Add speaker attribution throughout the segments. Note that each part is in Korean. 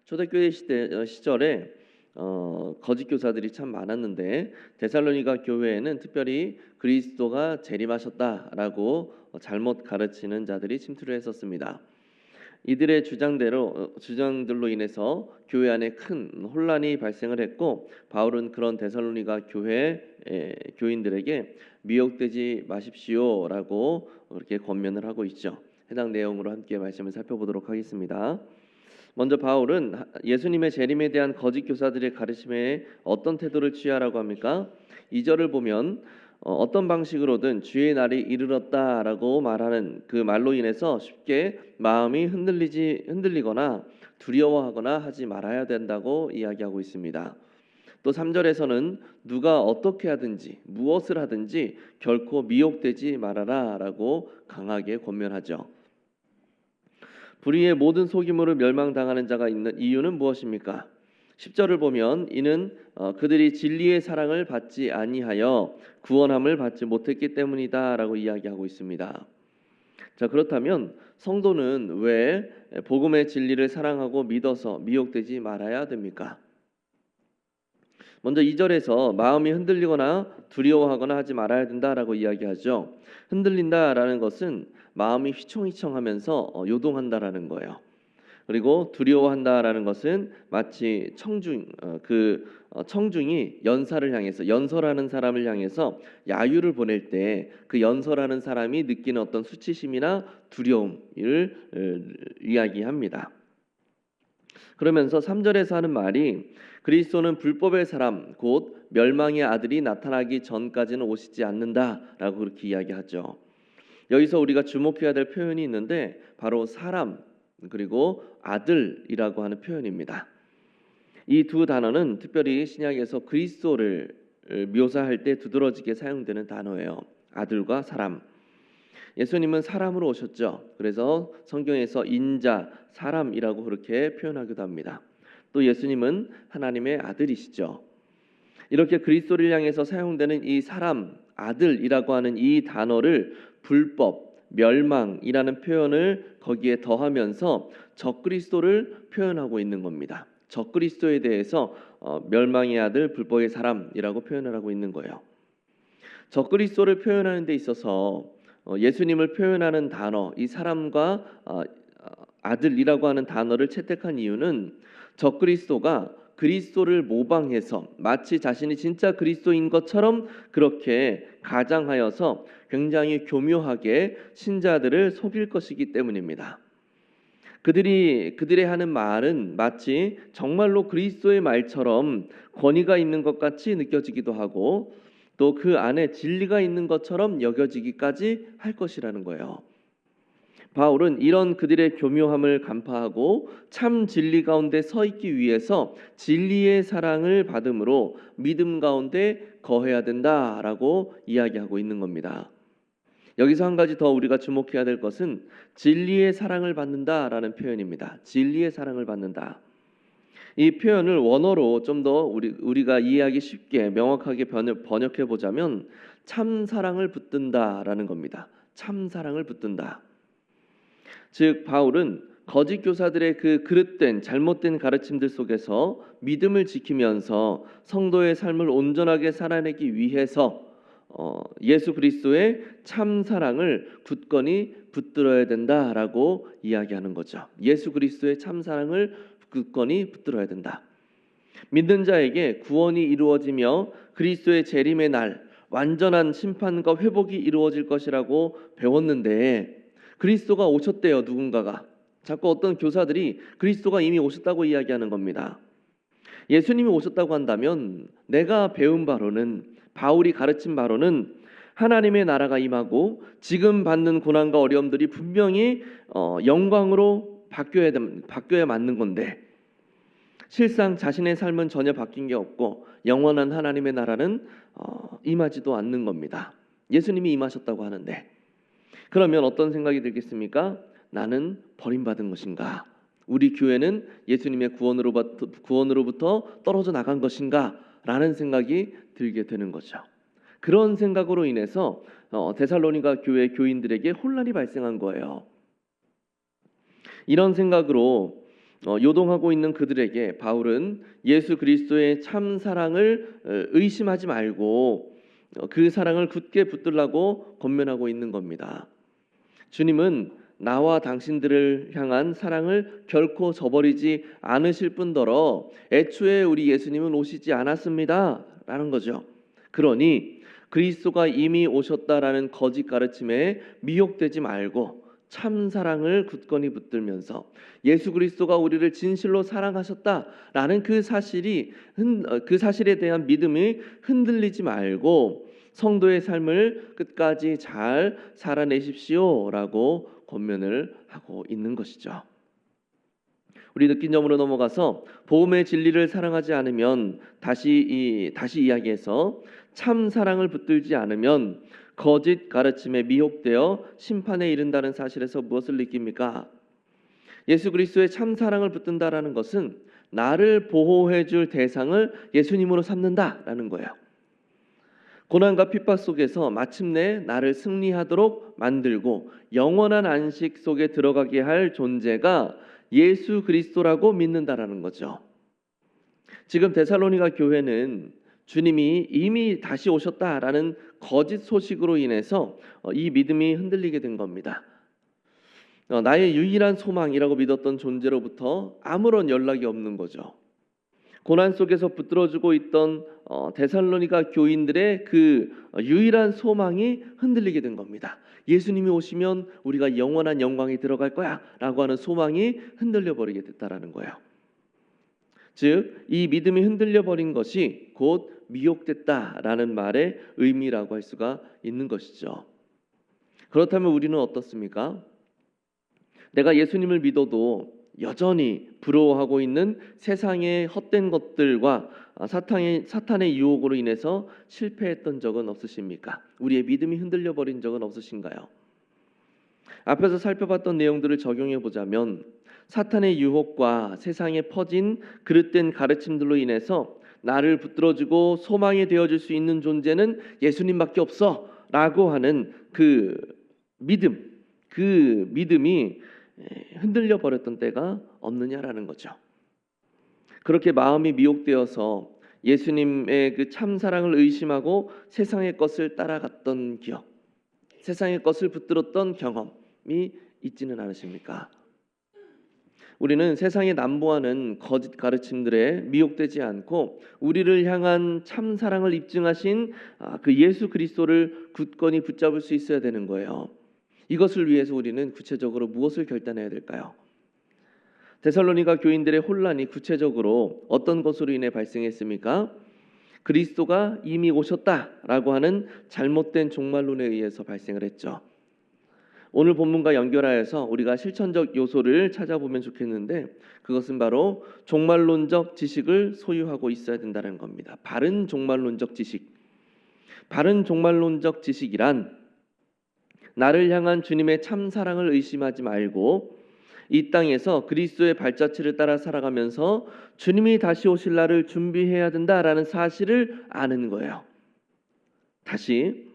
Speaker 1: 초대교회 시절에 거짓 교사들이 참 많았는데 데살로니가 교회에는 특별히 그리스도가 재림하셨다라고 잘못 가르치는 자들이 침투를 했었습니다. 이들의 주장들로 인해서 교회 안에 큰 혼란이 발생을 했고 바울은 그런 데살로니가 교회 교인들에게 미혹되지 마십시오라고 그렇게 권면을 하고 있죠. 해당 내용으로 함께 말씀을 살펴보도록 하겠습니다. 먼저 바울은 예수님의 재림에 대한 거짓 교사들의 가르침에 어떤 태도를 취하라고 합니까? 2절을 보면 어떤 방식으로든 주의 날이 이르렀다라고 말하는 그 말로 인해서 쉽게 마음이 흔들리거나 두려워하거나 하지 말아야 된다고 이야기하고 있습니다. 또 3절에서는 누가 어떻게 하든지 무엇을 하든지 결코 미혹되지 말아라라고 강하게 권면하죠. 불의의 모든 소기물을 멸망당하는 자가 있는 이유는 무엇입니까? 10절을 보면 이는 그들이 진리의 사랑을 받지 아니하여 구원함을 받지 못했기 때문이다라고 이야기하고 있습니다. 자, 그렇다면 성도는 왜 복음의 진리를 사랑하고 믿어서 미혹되지 말아야 됩니까? 먼저 2절에서 마음이 흔들리거나 두려워하거나 하지 말아야 된다라고 이야기하죠. 흔들린다라는 것은 마음이 휘청휘청하면서 요동한다라는 거예요. 그리고 두려워한다라는 것은 마치 청중이 연설하는 사람을 향해서 야유를 보낼 때 그 연설하는 사람이 느끼는 어떤 수치심이나 두려움을 이야기합니다. 그러면서 3절에서 하는 말이 그리스도는 불법의 사람 곧 멸망의 아들이 나타나기 전까지는 오시지 않는다라고 그렇게 이야기하죠. 여기서 우리가 주목해야 될 표현이 있는데 바로 사람 그리고 아들이라고 하는 표현입니다. 이 두 단어는 특별히 신약에서 그리스도를 묘사할 때 두드러지게 사용되는 단어예요. 아들과 사람. 예수님은 사람으로 오셨죠. 그래서 성경에서 인자, 사람이라고 그렇게 표현하기도 합니다. 또 예수님은 하나님의 아들이시죠. 이렇게 그리스도를 향해서 사용되는 이 사람, 아들이라고 하는 이 단어를 불법, 멸망이라는 표현을 거기에 더하면서 적그리스도를 표현하고 있는 겁니다. 적그리스도에 대해서 멸망의 아들, 불법의 사람이라고 표현을 하고 있는 거예요. 적그리스도를 표현하는 데 있어서 예수님을 표현하는 단어, 이 사람과 아들이라고 하는 단어를 채택한 이유는 적그리스도가 그리스도를 모방해서 마치 자신이 진짜 그리스도인 것처럼 그렇게 가장하여서 굉장히 교묘하게 신자들을 속일 것이기 때문입니다. 그들이 하는 말은 마치 정말로 그리스도의 말처럼 권위가 있는 것 같이 느껴지기도 하고 또 그 안에 진리가 있는 것처럼 여겨지기까지 할 것이라는 거예요. 바울은 이런 그들의 교묘함을 간파하고 참 진리 가운데 서 있기 위해서 진리의 사랑을 받음으로 믿음 가운데 거해야 된다라고 이야기하고 있는 겁니다. 여기서 한 가지 더 우리가 주목해야 될 것은 진리의 사랑을 받는다라는 표현입니다. 진리의 사랑을 받는다. 이 표현을 원어로 좀 더 우리가 이해하기 쉽게 명확하게 번역해 보자면 참 사랑을 붙든다라는 겁니다. 참 사랑을 붙든다. 즉 바울은 거짓 교사들의 그 그릇된 잘못된 가르침들 속에서 믿음을 지키면서 성도의 삶을 온전하게 살아내기 위해서 예수 그리스도의 참 사랑을 굳건히 붙들어야 된다라고 이야기하는 거죠. 예수 그리스도의 참 사랑을 굳건히 붙들어야 된다. 믿는 자에게 구원이 이루어지며 그리스도의 재림의 날 완전한 심판과 회복이 이루어질 것이라고 배웠는데 그리스도가 오셨대요. 누군가가 자꾸 어떤 교사들이 그리스도가 이미 오셨다고 이야기하는 겁니다. 예수님이 오셨다고 한다면 내가 배운 바로는 바울이 가르친 바로는 하나님의 나라가 임하고 지금 받는 고난과 어려움들이 분명히 영광으로 바뀌어야 맞는 건데 실상 자신의 삶은 전혀 바뀐 게 없고 영원한 하나님의 나라는 임하지도 않는 겁니다. 예수님이 임하셨다고 하는데 그러면 어떤 생각이 들겠습니까? 나는 버림받은 것인가? 우리 교회는 예수님의 구원으로부터 떨어져 나간 것인가? 라는 생각이 들게 되는 거죠. 그런 생각으로 인해서 데살로니가 교회 교인들에게 혼란이 발생한 거예요. 이런 생각으로 요동하고 있는 그들에게 바울은 예수 그리스도의 참 사랑을 의심하지 말고 그 사랑을 굳게 붙들라고 권면하고 있는 겁니다. 주님은 나와 당신들을 향한 사랑을 결코 저버리지 않으실 뿐더러 애초에 우리 예수님은 오시지 않았습니다 라는 거죠. 그러니 그리스도가 이미 오셨다라는 거짓 가르침에 미혹되지 말고 참 사랑을 굳건히 붙들면서 예수 그리스도가 우리를 진실로 사랑하셨다라는 그 사실에 대한 믿음이 흔들리지 말고 성도의 삶을 끝까지 잘 살아내십시오라고 권면을 하고 있는 것이죠. 우리 느낀 점으로 넘어가서 복음의 진리를 사랑하지 않으면 다시 이야기해서 참 사랑을 붙들지 않으면 거짓 가르침에 미혹되어 심판에 이른다는 사실에서 무엇을 느낍니까? 예수 그리스도의 참 사랑을 붙든다라는 것은 나를 보호해 줄 대상을 예수님으로 삼는다라는 거예요. 고난과 핍박 속에서 마침내 나를 승리하도록 만들고 영원한 안식 속에 들어가게 할 존재가 예수 그리스도라고 믿는다라는 거죠. 지금 데살로니가 교회는 주님이 이미 다시 오셨다라는 거짓 소식으로 인해서 이 믿음이 흔들리게 된 겁니다. 나의 유일한 소망이라고 믿었던 존재로부터 아무런 연락이 없는 거죠. 고난 속에서 붙들어주고 있던 데살로니가 교인들의 그 유일한 소망이 흔들리게 된 겁니다. 예수님이 오시면 우리가 영원한 영광에 들어갈 거야 라고 하는 소망이 흔들려 버리게 됐다라는 거예요. 즉, 이 믿음이 흔들려 버린 것이 곧 미혹됐다라는 말의 의미라고 할 수가 있는 것이죠. 그렇다면 우리는 어떻습니까? 내가 예수님을 믿어도 여전히 부러워하고 있는 세상의 헛된 것들과 사탄의 유혹으로 인해서 실패했던 적은 없으십니까? 우리의 믿음이 흔들려 버린 적은 없으신가요? 앞에서 살펴봤던 내용들을 적용해 보자면 사탄의 유혹과 세상에 퍼진 그릇된 가르침들로 인해서 나를 붙들어주고 소망이 되어줄 수 있는 존재는 예수님밖에 없어 라고 하는 그 믿음이 흔들려 버렸던 때가 없느냐라는 거죠. 그렇게 마음이 미혹되어서 예수님의 그 참 사랑을 의심하고 세상의 것을 따라갔던 기억, 세상의 것을 붙들었던 경험이 있지는 않으십니까? 우리는 세상에 난무하는 거짓 가르침들에 미혹되지 않고 우리를 향한 참 사랑을 입증하신 그 예수 그리스도를 굳건히 붙잡을 수 있어야 되는 거예요. 이것을 위해서 우리는 구체적으로 무엇을 결단해야 될까요? 데살로니가 교인들의 혼란이 구체적으로 어떤 것으로 인해 발생했습니까? 그리스도가 이미 오셨다라고 하는 잘못된 종말론에 의해서 발생을 했죠. 오늘 본문과 연결하여서 우리가 실천적 요소를 찾아보면 좋겠는데 그것은 바로 종말론적 지식을 소유하고 있어야 된다는 겁니다. 바른 종말론적 지식. 바른 종말론적 지식이란 나를 향한 주님의 참 사랑을 의심하지 말고 이 땅에서 그리스도의 발자취를 따라 살아가면서 주님이 다시 오실 날을 준비해야 된다라는 사실을 아는 거예요. 다시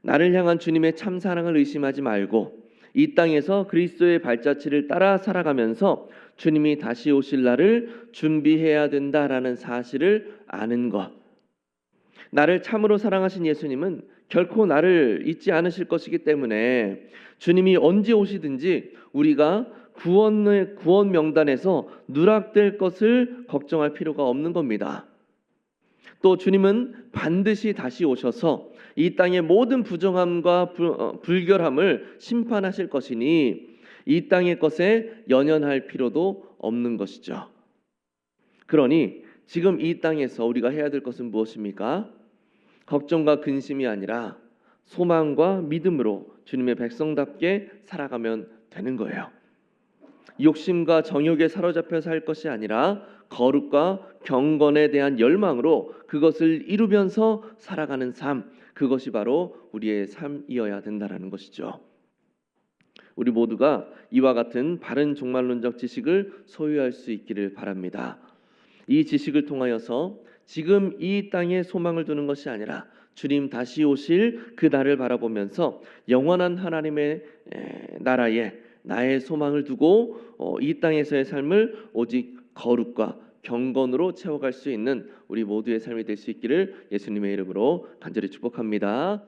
Speaker 1: 나를 향한 주님의 참 사랑을 의심하지 말고 이 땅에서 그리스도의 발자취를 따라 살아가면서 주님이 다시 오실 날을 준비해야 된다라는 사실을 아는 것. 나를 참으로 사랑하신 예수님은 결코 나를 잊지 않으실 것이기 때문에 주님이 언제 오시든지 우리가 구원 명단에서 누락될 것을 걱정할 필요가 없는 겁니다. 또 주님은 반드시 다시 오셔서 이 땅의 모든 부정함과 불결함을 심판하실 것이니 이 땅의 것에 연연할 필요도 없는 것이죠. 그러니 지금 이 땅에서 우리가 해야 될 것은 무엇입니까? 걱정과 근심이 아니라 소망과 믿음으로 주님의 백성답게 살아가면 되는 거예요. 욕심과 정욕에 사로잡혀 살 것이 아니라 거룩과 경건에 대한 열망으로 그것을 이루면서 살아가는 삶, 그것이 바로 우리의 삶이어야 된다는 것이죠. 우리 모두가 이와 같은 바른 종말론적 지식을 소유할 수 있기를 바랍니다. 이 지식을 통하여서 지금 이 땅에 소망을 두는 것이 아니라 주님 다시 오실 그 날을 바라보면서 영원한 하나님의 나라에 나의 소망을 두고 이 땅에서의 삶을 오직 거룩과 경건으로 채워갈 수 있는 우리 모두의 삶이 될 수 있기를 예수님의 이름으로 간절히 축복합니다.